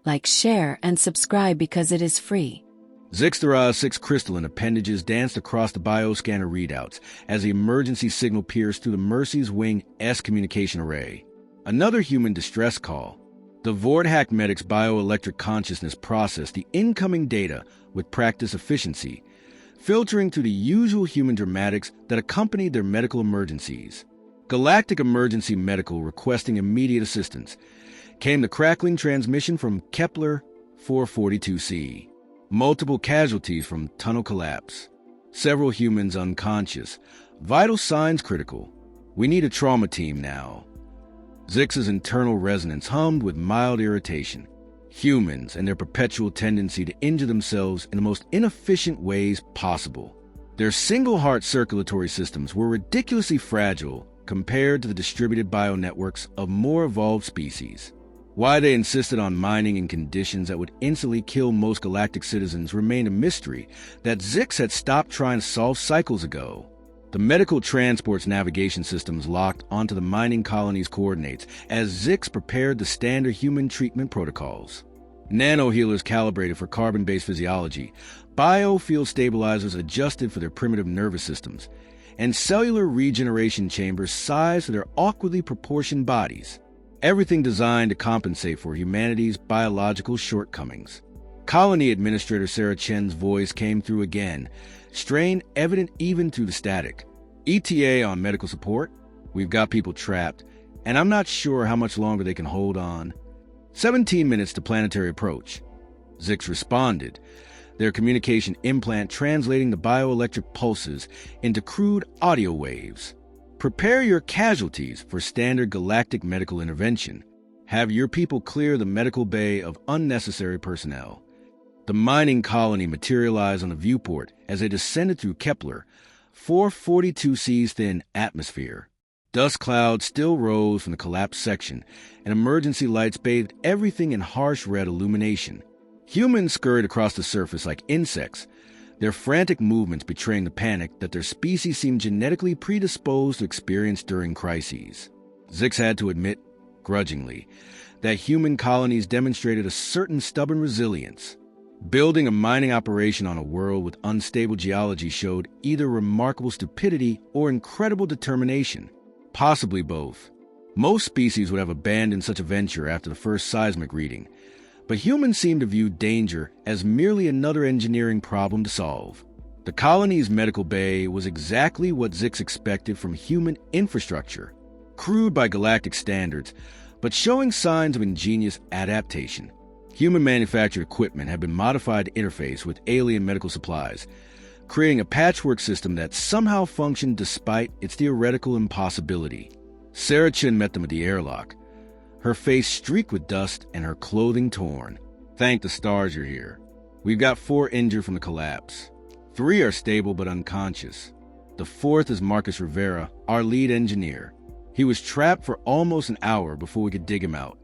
Like, share, and subscribe because it is free. Zix's 6 crystalline appendages danced across the bioscanner readouts as the emergency signal pierced through the Mercy's Wing S communication array. Another human distress call. The Vordhack medic's bioelectric consciousness processed the incoming data with practice efficiency, filtering through the usual human dramatics that accompanied their medical emergencies. Galactic Emergency Medical requesting immediate assistance. Came the crackling transmission from Kepler 442c. Multiple casualties from tunnel collapse. Several humans unconscious. Vital signs critical. We need a trauma team now. Zix's internal resonance hummed with mild irritation. Humans and their perpetual tendency to injure themselves in the most inefficient ways possible. Their single-heart circulatory systems were ridiculously fragile compared to the distributed bionetworks of more evolved species. Why they insisted on mining in conditions that would instantly kill most galactic citizens remained a mystery that Zix had stopped trying to solve cycles ago. The medical transport's navigation systems locked onto the mining colony's coordinates as Zix prepared the standard human treatment protocols. Nano-healers calibrated for carbon-based physiology, biofield stabilizers adjusted for their primitive nervous systems, and cellular regeneration chambers sized for their awkwardly proportioned bodies. Everything designed to compensate for humanity's biological shortcomings. Colony Administrator Sarah Chen's voice came through again, strain evident even through the static. ETA on medical support. We've got people trapped, and I'm not sure how much longer they can hold on. 17 minutes to planetary approach. Zix responded, their communication implant translating the bioelectric pulses into crude audio waves. Prepare your casualties for standard galactic medical intervention. Have your people clear the medical bay of unnecessary personnel. The mining colony materialized on the viewport as they descended through Kepler 442c's thin atmosphere. Dust clouds still rose from the collapsed section, and emergency lights bathed everything in harsh red illumination. Humans scurried across the surface like insects, their frantic movements betraying the panic that their species seemed genetically predisposed to experience during crises. Zix had to admit, grudgingly, that human colonies demonstrated a certain stubborn resilience. Building a mining operation on a world with unstable geology showed either remarkable stupidity or incredible determination, possibly both. Most species would have abandoned such a venture after the first seismic reading, but humans seemed to view danger as merely another engineering problem to solve. The colony's medical bay was exactly what Zix expected from human infrastructure, crude by galactic standards, but showing signs of ingenious adaptation. Human-manufactured equipment had been modified to interface with alien medical supplies, creating a patchwork system that somehow functioned despite its theoretical impossibility. Sarah Chin met them at the airlock, her face streaked with dust and her clothing torn. Thank the stars you're here. We've got 4 injured from the collapse. 3 are stable but unconscious. The 4th is Marcus Rivera, our lead engineer. He was trapped for almost an hour before we could dig him out.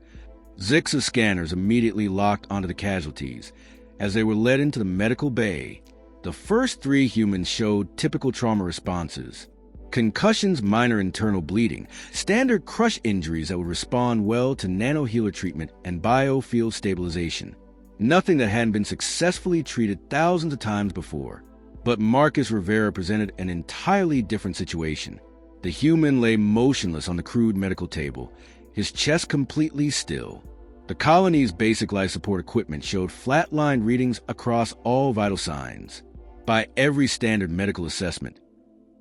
Zix's scanners immediately locked onto the casualties. As they were led into the medical bay, the first 3 humans showed typical trauma responses. Concussions, minor internal bleeding, standard crush injuries that would respond well to nano-healer treatment and biofield stabilization. Nothing that hadn't been successfully treated thousands of times before. But Marcus Rivera presented an entirely different situation. The human lay motionless on the crude medical table, his chest completely still. The colony's basic life support equipment showed flatline readings across all vital signs. By every standard medical assessment,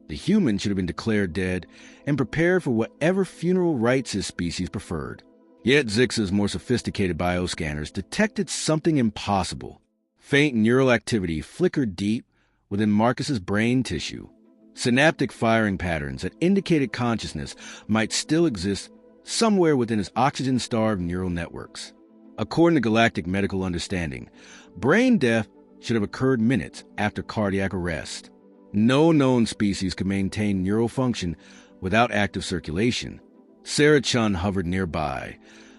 the human should have been declared dead and prepared for whatever funeral rites his species preferred. Yet Zix's more sophisticated bioscanners detected something impossible. Faint neural activity flickered deep within Marcus's brain tissue. Synaptic firing patterns that indicated consciousness might still exist somewhere within his oxygen-starved neural networks. According to galactic medical understanding, brain death should have occurred minutes after cardiac arrest. No known species could maintain neural function without active circulation. Sarah Chun hovered nearby,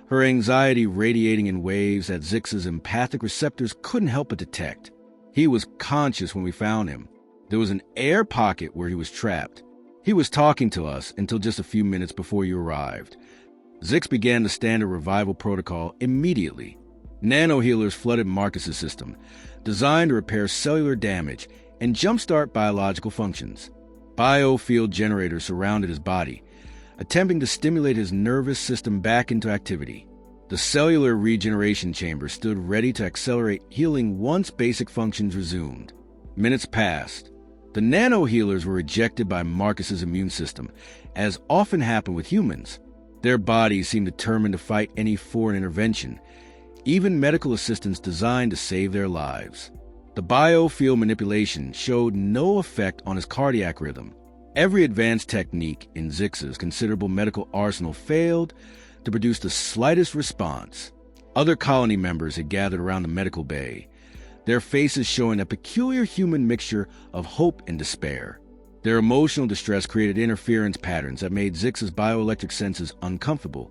her anxiety radiating in waves that Zix's empathic receptors couldn't help but detect. He was conscious when we found him. There was an air pocket where he was trapped. He was talking to us until just a few minutes before you arrived. Zix began the standard revival protocol immediately. Nanohealers flooded Marcus's system, designed to repair cellular damage and jumpstart biological functions. Biofield generators surrounded his body, attempting to stimulate his nervous system back into activity. The cellular regeneration chamber stood ready to accelerate healing once basic functions resumed. Minutes passed. The nanohealers were rejected by Marcus's immune system, as often happened with humans. Their bodies seemed determined to fight any foreign intervention, even medical assistance designed to save their lives. The biofield manipulation showed no effect on his cardiac rhythm. Every advanced technique in Zix's considerable medical arsenal failed to produce the slightest response. Other colony members had gathered around the medical bay, their faces showing a peculiar human mixture of hope and despair. Their emotional distress created interference patterns that made Zix's bioelectric senses uncomfortable,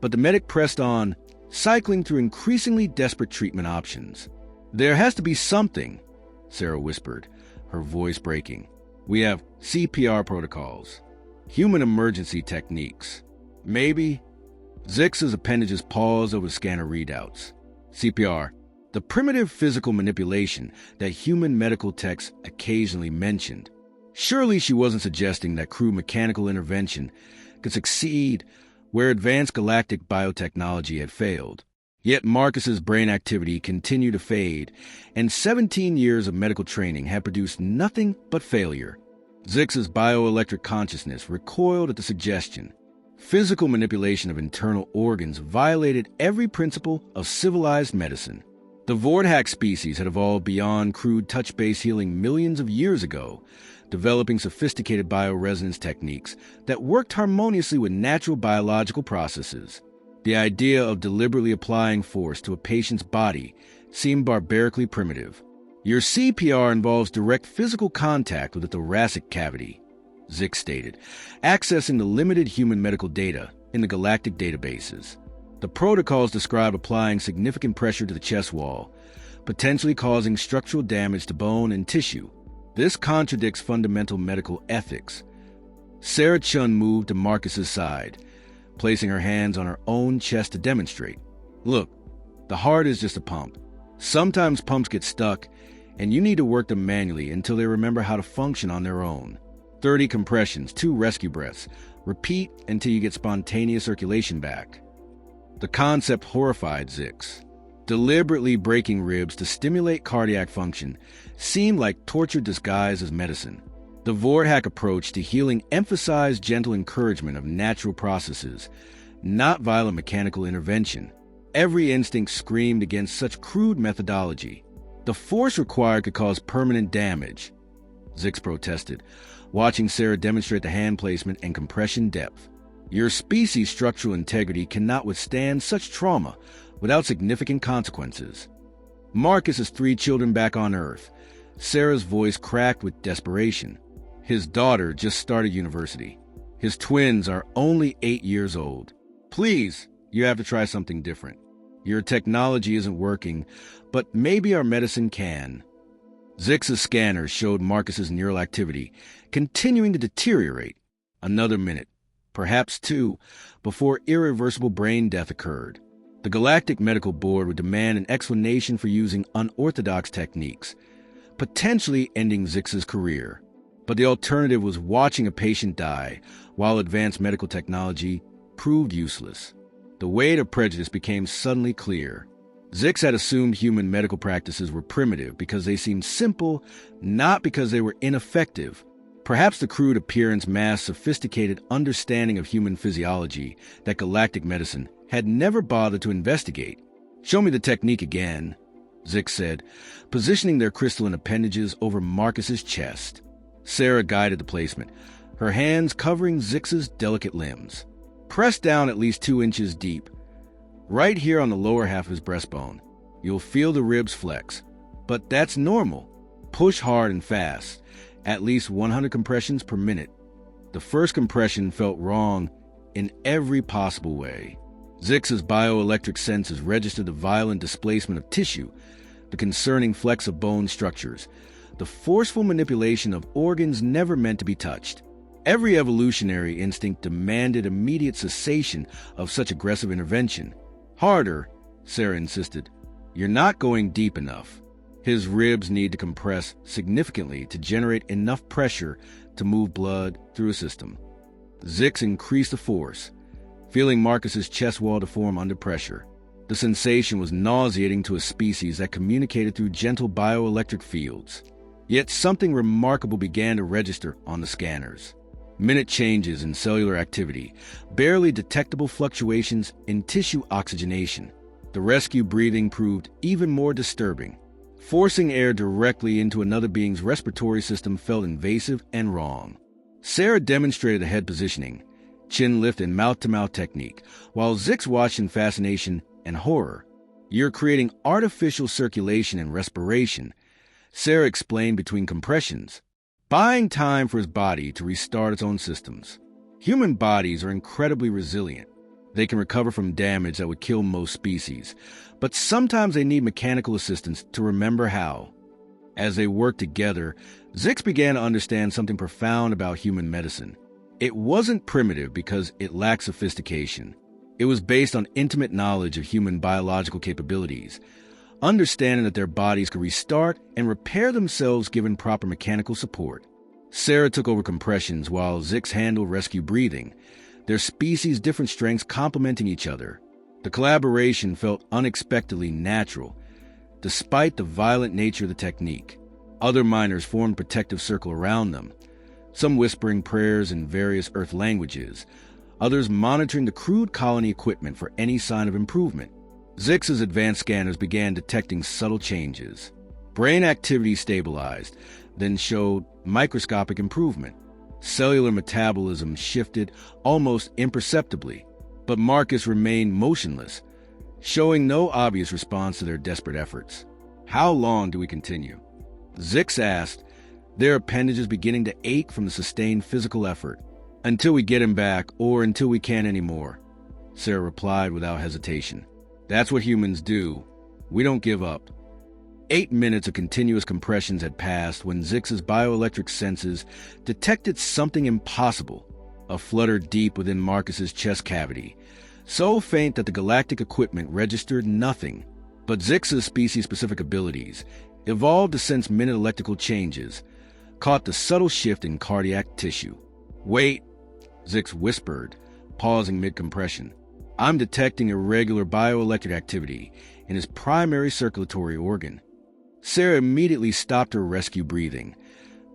but the medic pressed on, cycling through increasingly desperate treatment options. "There has to be something," Sarah whispered, her voice breaking. "We have CPR protocols, human emergency techniques. Maybe." Zix's appendages paused over the scanner readouts. CPR, the primitive physical manipulation that human medical texts occasionally mentioned. Surely she wasn't suggesting that crude mechanical intervention could succeed where advanced galactic biotechnology had failed. Yet Marcus's brain activity continued to fade, and 17 years of medical training had produced nothing but failure. Zix's bioelectric consciousness recoiled at the suggestion. Physical manipulation of internal organs violated every principle of civilized medicine. The Vordhack species had evolved beyond crude touch-based healing millions of years ago, developing sophisticated bioresonance techniques that worked harmoniously with natural biological processes. The idea of deliberately applying force to a patient's body seemed barbarically primitive. "Your CPR involves direct physical contact with the thoracic cavity," Zix stated, accessing the limited human medical data in the galactic databases. The protocols describe applying significant pressure to the chest wall, potentially causing structural damage to bone and tissue. This contradicts fundamental medical ethics. Sarah Chun moved to Marcus's side, placing her hands on her own chest to demonstrate. "Look, the heart is just a pump. Sometimes pumps get stuck, and you need to work them manually until they remember how to function on their own. 30 compressions, 2 rescue breaths. Repeat until you get spontaneous circulation back." The concept horrified Zix. Deliberately breaking ribs to stimulate cardiac function seemed like torture disguised as medicine. The Vordhack approach to healing emphasized gentle encouragement of natural processes, not violent mechanical intervention. Every instinct screamed against such crude methodology. The force required could cause permanent damage, Zix protested, watching Sarah demonstrate the hand placement and compression depth. "Your species' structural integrity cannot withstand such trauma without significant consequences." Marcus's 3 children back on Earth. Sarah's voice cracked with desperation. His daughter just started university. His twins are only 8 years old. "Please, you have to try something different. Your technology isn't working, but maybe our medicine can." Zix's scanners showed Marcus's neural activity continuing to deteriorate. Another minute, perhaps 2, before irreversible brain death occurred. The Galactic Medical Board would demand an explanation for using unorthodox techniques, potentially ending Zix's career. But the alternative was watching a patient die while advanced medical technology proved useless. The weight of prejudice became suddenly clear. Zix had assumed human medical practices were primitive because they seemed simple, not because they were ineffective. Perhaps the crude appearance masked sophisticated understanding of human physiology that galactic medicine had never bothered to investigate. "Show me the technique again," Zix said, positioning their crystalline appendages over Marcus's chest. Sarah guided the placement, her hands covering Zix's delicate limbs. "Press down at least 2 inches deep, right here on the lower half of his breastbone. You'll feel the ribs flex, but that's normal. Push hard and fast, at least 100 compressions per minute." The first compression felt wrong in every possible way. Zix's bioelectric senses registered the violent displacement of tissue, the concerning flex of bone structures, the forceful manipulation of organs never meant to be touched. Every evolutionary instinct demanded immediate cessation of such aggressive intervention. "Harder," Sarah insisted. "You're not going deep enough." His ribs need to compress significantly to generate enough pressure to move blood through his system. Zix increased the force, feeling Marcus's chest wall to form under pressure. The sensation was nauseating to a species that communicated through gentle bioelectric fields. Yet something remarkable began to register on the scanners. Minute changes in cellular activity, barely detectable fluctuations in tissue oxygenation. The rescue breathing proved even more disturbing. Forcing air directly into another being's respiratory system felt invasive and wrong. Sarah demonstrated the head positioning, chin lift and mouth-to-mouth technique, while Zix watched in fascination and horror. "You're creating artificial circulation and respiration," Sarah explained between compressions, buying time for his body to restart its own systems. Human bodies are incredibly resilient. They can recover from damage that would kill most species, but sometimes they need mechanical assistance to remember how. As they worked together, Zix began to understand something profound about human medicine. It wasn't primitive because it lacked sophistication. It was based on intimate knowledge of human biological capabilities, understanding that their bodies could restart and repair themselves given proper mechanical support. Sarah took over compressions while Zix handled rescue breathing, their species' different strengths complementing each other. The collaboration felt unexpectedly natural, despite the violent nature of the technique. Other miners formed a protective circle around them, some whispering prayers in various Earth languages, others monitoring the crude colony equipment for any sign of improvement. Zix's advanced scanners began detecting subtle changes. Brain activity stabilized, then showed microscopic improvement. Cellular metabolism shifted almost imperceptibly, but Marcus remained motionless, showing no obvious response to their desperate efforts. "How long do we continue?" Zix asked, their appendages beginning to ache from the sustained physical effort. "Until we get him back, or until we can't anymore," Sarah replied without hesitation. "That's what humans do. We don't give up." 8 minutes of continuous compressions had passed when Zix's bioelectric senses detected something impossible, a flutter deep within Marcus's chest cavity, so faint that the galactic equipment registered nothing. But Zix's species-specific abilities, evolved to sense minute electrical changes, caught the subtle shift in cardiac tissue. "Wait," Zix whispered, pausing mid-compression. "I'm detecting irregular bioelectric activity in his primary circulatory organ." Sarah immediately stopped her rescue breathing,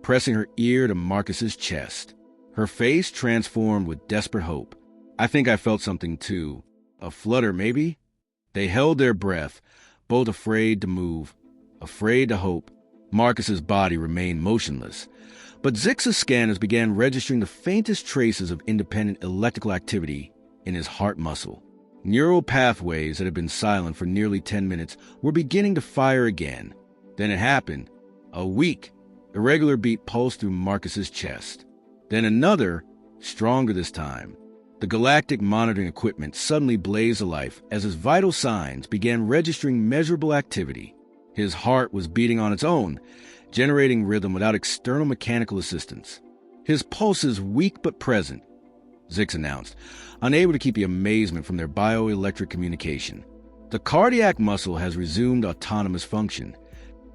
pressing her ear to Marcus's chest. Her face transformed with desperate hope. "I think I felt something too. A flutter, maybe?" They held their breath, both afraid to move, afraid to hope. Marcus's body remained motionless, but Zix's scanners began registering the faintest traces of independent electrical activity in his heart muscle. Neural pathways that had been silent for nearly 10 minutes were beginning to fire again. Then it happened. A weak, irregular beat pulsed through Marcus's chest. Then another, stronger this time. The galactic monitoring equipment suddenly blazed alive as his vital signs began registering measurable activity. His heart was beating on its own, generating rhythm without external mechanical assistance. "His pulses weak but present," Zix announced, unable to keep the amazement from their bioelectric communication. "The cardiac muscle has resumed autonomous function."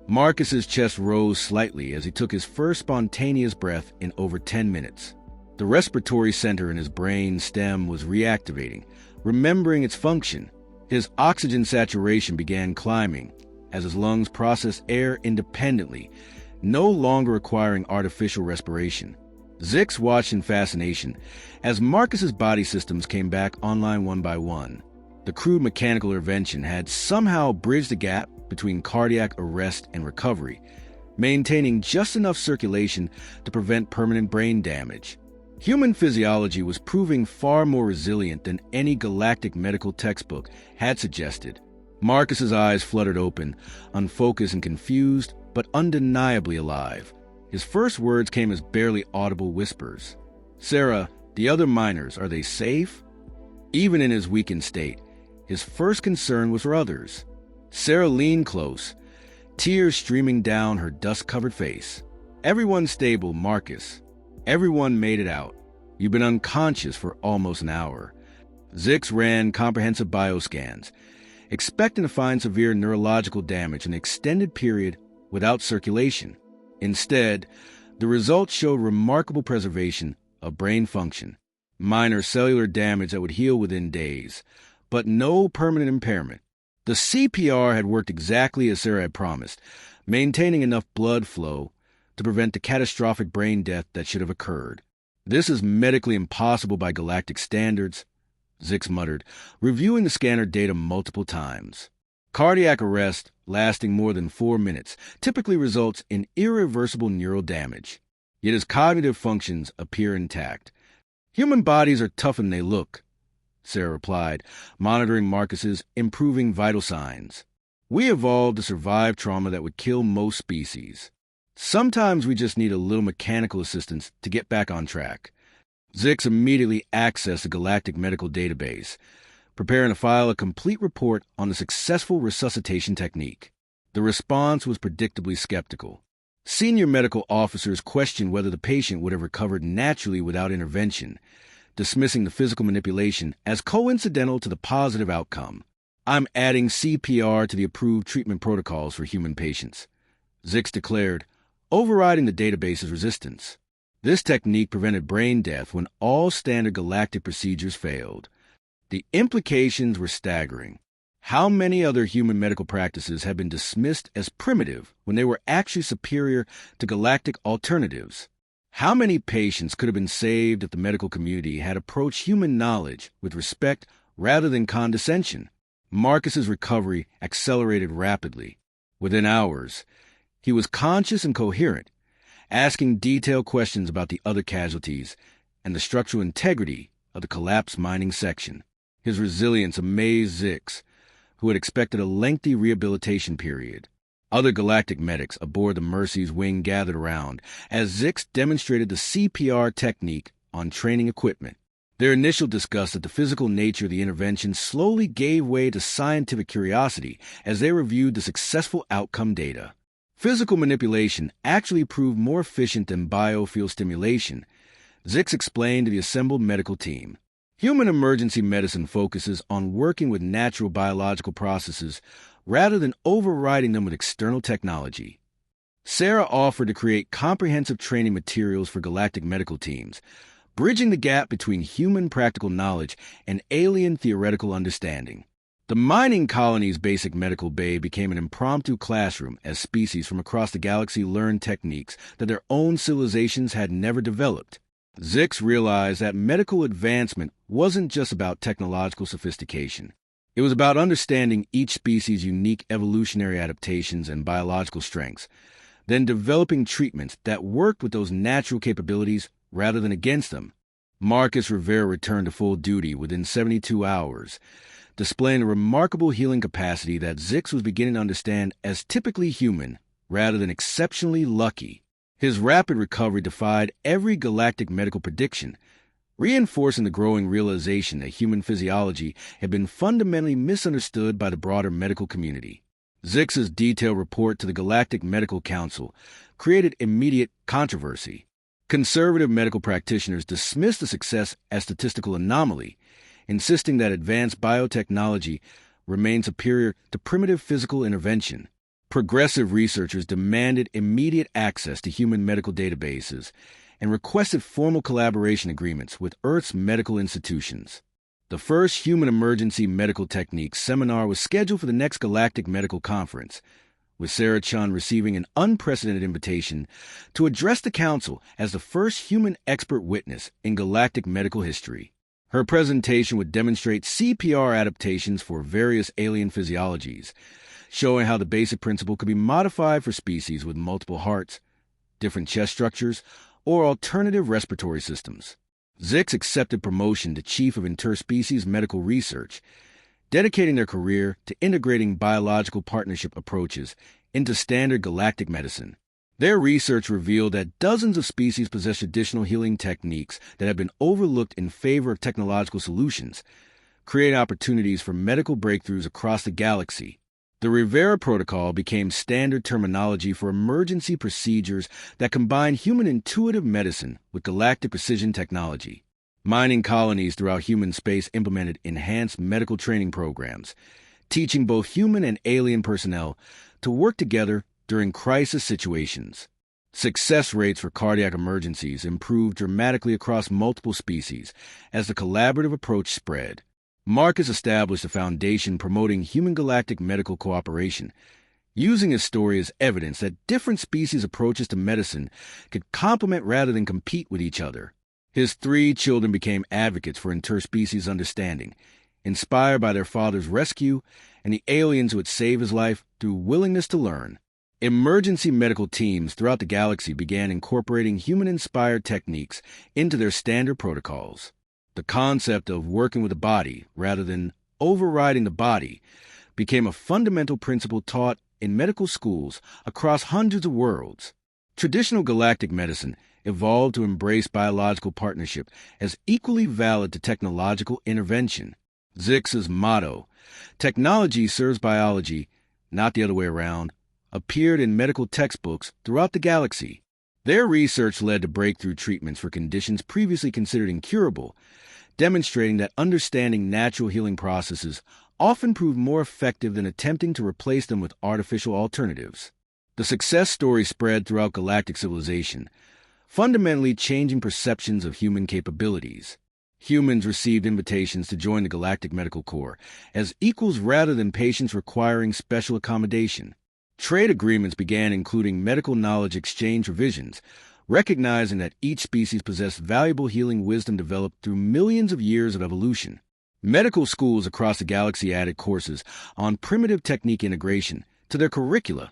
Marcus's chest rose slightly as he took his first spontaneous breath in over 10 minutes. The respiratory center in his brain stem was reactivating, remembering its function. His oxygen saturation began climbing as his lungs processed air independently, no longer requiring artificial respiration. Zix watched in fascination as Marcus's body systems came back online one by one. The crude mechanical intervention had somehow bridged the gap between cardiac arrest and recovery, maintaining just enough circulation to prevent permanent brain damage. Human physiology was proving far more resilient than any galactic medical textbook had suggested. Marcus's eyes fluttered open, unfocused and confused, but undeniably alive. His first words came as barely audible whispers. "Sarah, the other miners, are they safe?" Even in his weakened state, his first concern was for others. Sarah leaned close, tears streaming down her dust-covered face. "Everyone's stable, Marcus. Everyone made it out. You've been unconscious for almost an hour." Zix ran comprehensive bioscans, expecting to find severe neurological damage in an extended period without circulation. Instead, the results showed remarkable preservation of brain function, minor cellular damage that would heal within days, but no permanent impairment. The CPR had worked exactly as Sarah had promised, maintaining enough blood flow to prevent the catastrophic brain death that should have occurred. "This is medically impossible by galactic standards," Zix muttered, reviewing the scanner data multiple times. Cardiac arrest lasting more than 4 minutes typically results in irreversible neural damage, yet his cognitive functions appear intact. "Human bodies are tougher than they look," Sarah replied, monitoring Marcus's improving vital signs. "We evolved to survive trauma that would kill most species. Sometimes we just need a little mechanical assistance to get back on track." Zix immediately accessed the galactic medical database, preparing to file a complete report on the successful resuscitation technique. The response was predictably skeptical. Senior medical officers questioned whether the patient would have recovered naturally without intervention, dismissing the physical manipulation as coincidental to the positive outcome. "I'm adding CPR to the approved treatment protocols for human patients," Zix declared, overriding the database's resistance. This technique prevented brain death when all standard galactic procedures failed. The implications were staggering. How many other human medical practices had been dismissed as primitive when they were actually superior to galactic alternatives? How many patients could have been saved if the medical community had approached human knowledge with respect rather than condescension? Marcus's recovery accelerated rapidly. Within hours, he was conscious and coherent, asking detailed questions about the other casualties and the structural integrity of the collapsed mining section. His resilience amazed Zix, who had expected a lengthy rehabilitation period. Other galactic medics aboard the Mercy's wing gathered around as Zix demonstrated the CPR technique on training equipment. Their initial disgust at the physical nature of the intervention slowly gave way to scientific curiosity as they reviewed the successful outcome data. Physical manipulation actually proved more efficient than biofield stimulation, Zix explained to the assembled medical team. Human emergency medicine focuses on working with natural biological processes rather than overriding them with external technology. Sarah offered to create comprehensive training materials for galactic medical teams, bridging the gap between human practical knowledge and alien theoretical understanding. The mining colony's basic medical bay became an impromptu classroom as species from across the galaxy learned techniques that their own civilizations had never developed. Zix realized that medical advancement wasn't just about technological sophistication. It was about understanding each species' unique evolutionary adaptations and biological strengths, then developing treatments that worked with those natural capabilities rather than against them. Marcus Rivera returned to full duty within 72 hours, displaying a remarkable healing capacity that Zix was beginning to understand as typically human rather than exceptionally lucky. His rapid recovery defied every galactic medical prediction, reinforcing the growing realization that human physiology had been fundamentally misunderstood by the broader medical community. Zix's detailed report to the Galactic Medical Council created immediate controversy. Conservative medical practitioners dismissed the success as statistical anomaly, insisting that advanced biotechnology remained superior to primitive physical intervention. Progressive researchers demanded immediate access to human medical databases and requested formal collaboration agreements with Earth's medical institutions. The first Human Emergency Medical Techniques seminar was scheduled for the next Galactic Medical Conference, with Sarah Chun receiving an unprecedented invitation to address the Council as the first human expert witness in galactic medical history. Her presentation would demonstrate CPR adaptations for various alien physiologies, showing how the basic principle could be modified for species with multiple hearts, different chest structures, or alternative respiratory systems. Zix accepted promotion to Chief of Interspecies Medical Research, dedicating their career to integrating biological partnership approaches into standard galactic medicine. Their research revealed that dozens of species possess traditional healing techniques that have been overlooked in favor of technological solutions, creating opportunities for medical breakthroughs across the galaxy. The Rivera Protocol became standard terminology for emergency procedures that combine human intuitive medicine with galactic precision technology. Mining colonies throughout human space implemented enhanced medical training programs, teaching both human and alien personnel to work together during crisis situations. Success rates for cardiac emergencies improved dramatically across multiple species as the collaborative approach spread. Marcus established a foundation promoting human galactic medical cooperation, using his story as evidence that different species' approaches to medicine could complement rather than compete with each other. His 3 children became advocates for interspecies understanding, inspired by their father's rescue and the aliens who would save his life through willingness to learn. Emergency medical teams throughout the galaxy began incorporating human-inspired techniques into their standard protocols. The concept of working with the body rather than overriding the body became a fundamental principle taught in medical schools across hundreds of worlds. Traditional galactic medicine evolved to embrace biological partnership as equally valid to technological intervention. Zix's motto, "Technology serves biology, not the other way around," appeared in medical textbooks throughout the galaxy. Their research led to breakthrough treatments for conditions previously considered incurable, demonstrating that understanding natural healing processes often proved more effective than attempting to replace them with artificial alternatives. The success story spread throughout galactic civilization, fundamentally changing perceptions of human capabilities. Humans received invitations to join the Galactic Medical Corps as equals rather than patients requiring special accommodation. Trade agreements began including medical knowledge exchange provisions, recognizing that each species possessed valuable healing wisdom developed through millions of years of evolution. Medical schools across the galaxy added courses on primitive technique integration to their curricula,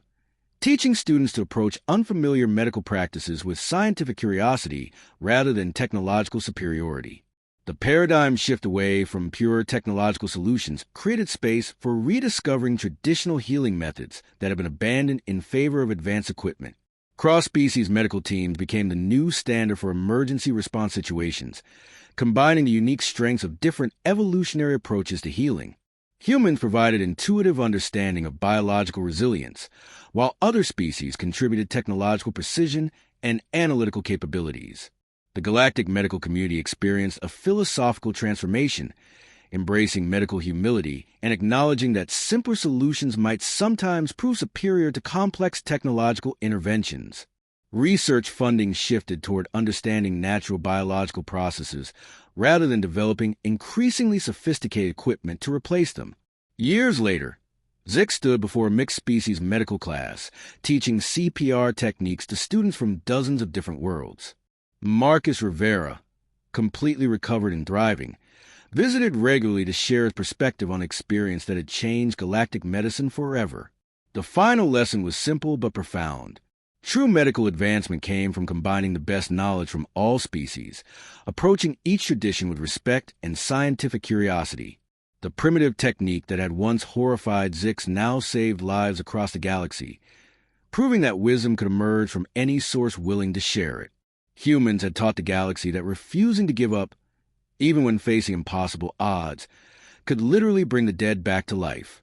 teaching students to approach unfamiliar medical practices with scientific curiosity rather than technological superiority. The paradigm shift away from pure technological solutions created space for rediscovering traditional healing methods that have been abandoned in favor of advanced equipment. Cross-species medical teams became the new standard for emergency response situations, combining the unique strengths of different evolutionary approaches to healing. Humans provided intuitive understanding of biological resilience, while other species contributed technological precision and analytical capabilities. The galactic medical community experienced a philosophical transformation, embracing medical humility and acknowledging that simpler solutions might sometimes prove superior to complex technological interventions. Research funding shifted toward understanding natural biological processes rather than developing increasingly sophisticated equipment to replace them. Years later, Zix stood before a mixed-species medical class, teaching CPR techniques to students from dozens of different worlds. Marcus Rivera, completely recovered and thriving, visited regularly to share his perspective on experience that had changed galactic medicine forever. The final lesson was simple but profound. True medical advancement came from combining the best knowledge from all species, approaching each tradition with respect and scientific curiosity. The primitive technique that had once horrified Zix now saved lives across the galaxy, proving that wisdom could emerge from any source willing to share it. Humans had taught the galaxy that refusing to give up, even when facing impossible odds, could literally bring the dead back to life.